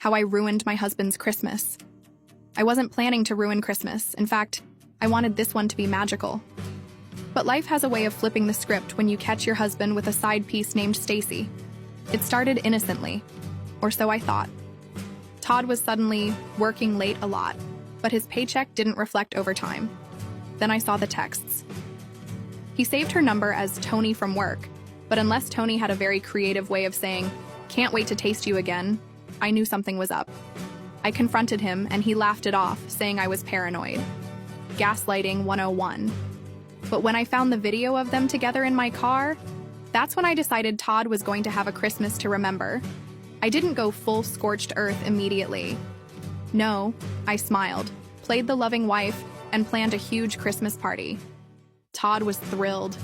how I ruined my husband's Christmas. I wasn't planning to ruin Christmas. In fact, I wanted this one to be magical. But life has a way of flipping the script when you catch your husband with a side piece named Stacy. It started innocently, or so I thought. Todd was suddenly working late a lot, but his paycheck didn't reflect overtime. Then I saw the texts. He saved her number as Tony from work, but unless Tony had a very creative way of saying, "Can't wait to taste you again," I knew something was up. I confronted him and he laughed it off, saying I was paranoid. Gaslighting 101. But when I found the video of them together in my car, that's when I decided Todd was going to have a Christmas to remember. I didn't go full scorched earth immediately. No, I smiled, played the loving wife, and planned a huge Christmas party. Todd was thrilled.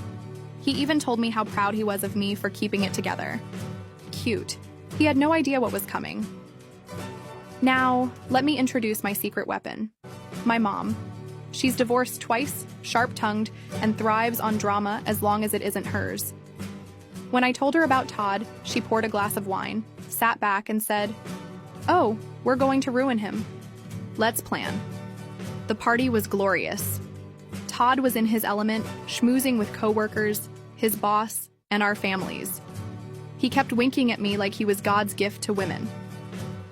He even told me how proud he was of me for keeping it together. Cute. He had no idea what was coming. Now, let me introduce my secret weapon. My mom. She's divorced twice, sharp-tongued, and thrives on drama as long as it isn't hers. When I told her about Todd, she poured a glass of wine, sat back, and said, "Oh, we're going to ruin him. Let's plan." The party was glorious. Todd was in his element, schmoozing with coworkers, his boss, and our families. He kept winking at me like he was God's gift to women.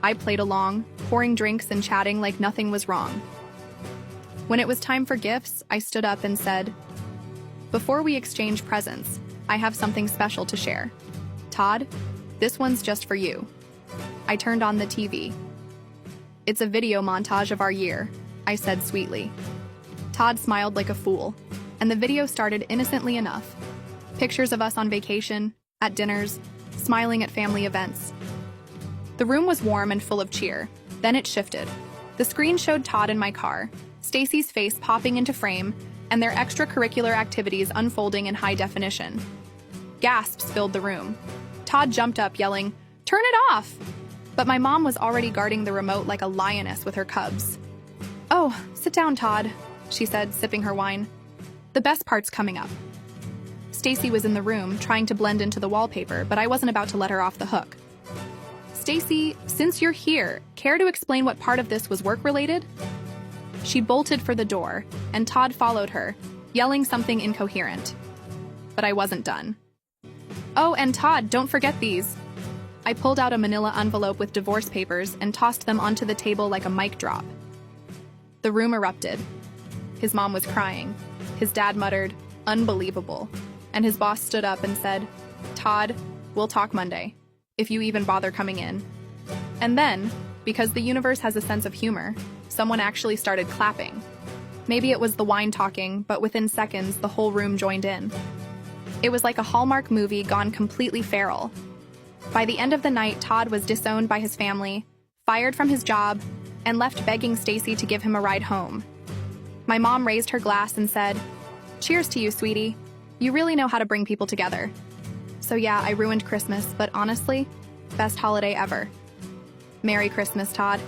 I played along, pouring drinks and chatting like nothing was wrong. When it was time for gifts, I stood up and said, "Before we exchange presents, I have something special to share. Todd, this one's just for you." I turned on the TV. "It's a video montage of our year," I said sweetly. Todd smiled like a fool, and the video started innocently enough. Pictures of us on vacation, at dinners, smiling at family events. The room was warm and full of cheer. Then it shifted. The screen showed Todd in my car, Stacy's face popping into frame, and their extracurricular activities unfolding in high definition. Gasps filled the room. Todd jumped up, yelling, "Turn it off!" But my mom was already guarding the remote like a lioness with her cubs. "Oh, sit down, Todd," she said, sipping her wine. "The best part's coming up." Stacy was in the room, trying to blend into the wallpaper, but I wasn't about to let her off the hook. "Stacy, since you're here, care to explain what part of this was work-related?" She bolted for the door, and Todd followed her, yelling something incoherent. But I wasn't done. "Oh, and Todd, don't forget these." I pulled out a manila envelope with divorce papers and tossed them onto the table like a mic drop. The room erupted. His mom was crying. His dad muttered, "Unbelievable." And his boss stood up and said, "Todd, we'll talk Monday, if you even bother coming in." And then, because the universe has a sense of humor, someone actually started clapping. Maybe it was the wine talking, but within seconds, the whole room joined in. It was like a Hallmark movie gone completely feral. By the end of the night, Todd was disowned by his family, fired from his job, and left begging Stacy to give him a ride home. My mom raised her glass and said, "Cheers to you, sweetie. You really know how to bring people together." So yeah, I ruined Christmas, but honestly, best holiday ever. Merry Christmas, Todd.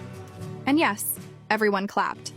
And yes, everyone clapped.